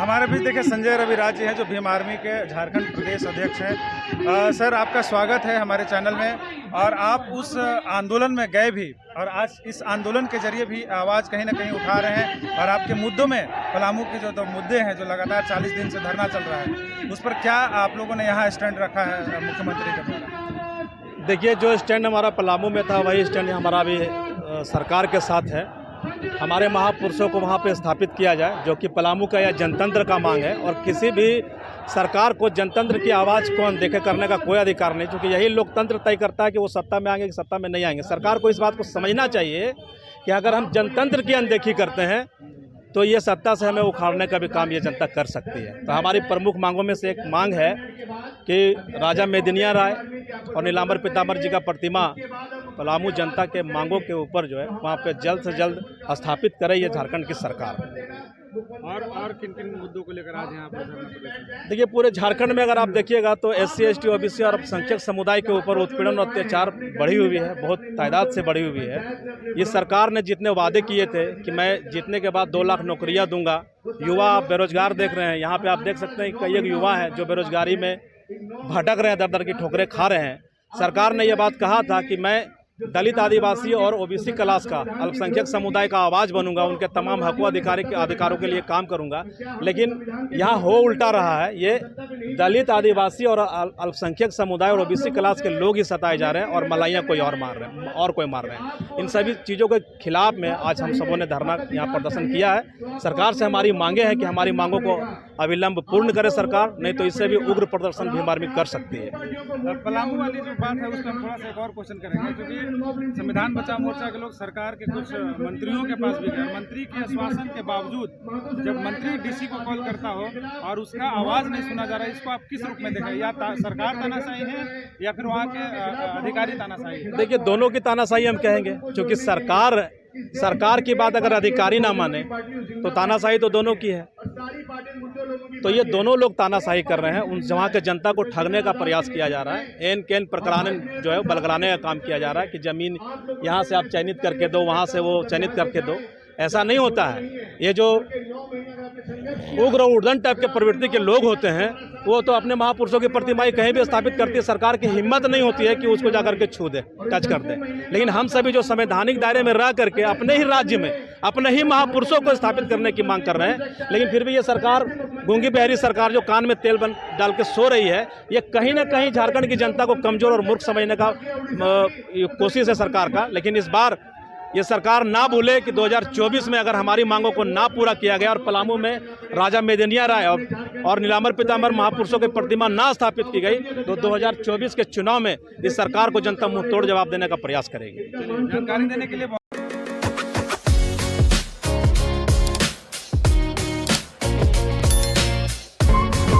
हमारे बीच देखिए संजय रविराज जी हैं जो भीम आर्मी के झारखंड प्रदेश अध्यक्ष हैं। सर, आपका स्वागत है हमारे चैनल में। और आप उस आंदोलन में गए भी और आज इस आंदोलन के जरिए भी आवाज़ कहीं ना कहीं उठा रहे हैं और आपके मुद्दों में पलामू के जो मुद्दे हैं जो लगातार 40 दिन से धरना चल रहा है उस पर क्या आप लोगों ने यहाँ स्टैंड रखा है मुख्यमंत्री के द्वारा? देखिए, जो स्टैंड हमारा पलामू में था वही स्टैंड हमारा भी सरकार के साथ है। हमारे महापुरुषों को वहाँ पे स्थापित किया जाए, जो कि पलामू का या जनतंत्र का मांग है। और किसी भी सरकार को जनतंत्र की आवाज़ को अनदेखा करने का कोई अधिकार नहीं, क्योंकि यही लोकतंत्र तय करता है कि वो सत्ता में आएंगे कि सत्ता में नहीं आएंगे। सरकार को इस बात को समझना चाहिए कि अगर हम जनतंत्र की अनदेखी करते हैं तो ये सत्ता से हमें उखाड़ने का भी काम ये जनता कर सकती है। तो हमारी प्रमुख मांगों में से एक मांग है कि राजा मेदिनिया राय और नीलांबर पीताम्बर जी का प्रतिमा पलामू जनता के मांगों के ऊपर जो है वहाँ पे जल्द से जल्द स्थापित करे ये झारखंड की सरकार। और किन किन मुद्दों को लेकर आज यहाँ पर? देखिए, पूरे झारखंड में अगर आप देखिएगा तो SC ST OBC और अल्पसंख्यक समुदाय के ऊपर उत्पीड़न और अत्याचार बढ़ी हुई है, बहुत तादाद से बढ़ी हुई है। ये सरकार ने जितने वादे किए थे कि मैं जीतने के बाद 2 लाख नौकरियां दूंगा, युवा आप बेरोजगार देख रहे हैं। यहाँ पे आप देख सकते हैं कई एक युवा हैं जो बेरोजगारी में भटक रहे हैं, दर दर की ठोकरें खा रहे हैं। सरकार ने यह बात कहा था कि मैं दलित, आदिवासी और OBC क्लास का अल्पसंख्यक समुदाय का आवाज़ बनूंगा, उनके तमाम हकों अधिकारों के लिए काम करूंगा। लेकिन यहाँ हो उल्टा रहा है। ये दलित, आदिवासी और अल्पसंख्यक समुदाय और OBC क्लास के लोग ही सताए जा रहे हैं और मलाइयाँ कोई और मार रहे हैं और कोई मार रहे हैं। इन सभी चीज़ों के खिलाफ में आज हम सबों ने धरना यहाँ प्रदर्शन किया है। सरकार से हमारी मांगे हैं कि हमारी मांगों को अविलंब पूर्ण करे सरकार, नहीं तो इससे भी उग्र प्रदर्शन भीम आर्मी कर सकती है। पलामू वाली जो बात है उसका हम थोड़ा सा एक और क्वेश्चन करेंगे, क्योंकि संविधान बचाओ मोर्चा के लोग सरकार के कुछ मंत्रियों के पास भी गए। मंत्री के आश्वासन के बावजूद जब मंत्री DC को कॉल करता हो और उसका आवाज़ नहीं सुना जा रहा है, इसको आप किस रूप में देखें? या सरकार तानाशाही है या फिर वहाँ के अधिकारी तानाशाही है? देखिए, दोनों की तानाशाही हम कहेंगे, क्योंकि सरकार की बात अगर अधिकारी ना माने तो तानाशाही तो दोनों की है। तो ये दोनों लोग तानाशाही कर रहे हैं। उन वहाँ के जनता को ठगने का प्रयास किया जा रहा है। एन केन प्रकरण जो है बलगराने का काम किया जा रहा है कि ज़मीन यहाँ से आप चयनित करके दो, वहाँ से वो चयनित करके दो। ऐसा नहीं होता है। ये जो उग्र उड़न टाइप के प्रवृत्ति के लोग होते हैं वो तो अपने महापुरुषों की प्रतिमाएं कहीं भी स्थापित करती है। सरकार की हिम्मत नहीं होती है कि उसको जाकर के छू दे, टच कर दे। लेकिन हम सभी जो संवैधानिक दायरे में रह करके अपने ही राज्य में अपने ही महापुरुषों को स्थापित करने की मांग कर रहे हैं, लेकिन फिर भी ये सरकार, गूंगी बहरी सरकार जो कान में तेल डाल के सो रही है, ये कहीं ना कहीं झारखंड की जनता को कमजोर और मूर्ख समझने का कोशिश है सरकार का। लेकिन इस बार ये सरकार ना भूले कि 2024 में अगर हमारी मांगों को ना पूरा किया गया और पलामू में राजा मेदिनिया राय और नीलांबर पीताम्बर महापुरुषों की प्रतिमा ना स्थापित की गई तो 2024 के चुनाव में इस सरकार को जनता मुंह तोड़ जवाब देने का प्रयास करेगी। जानकारी देने के लिए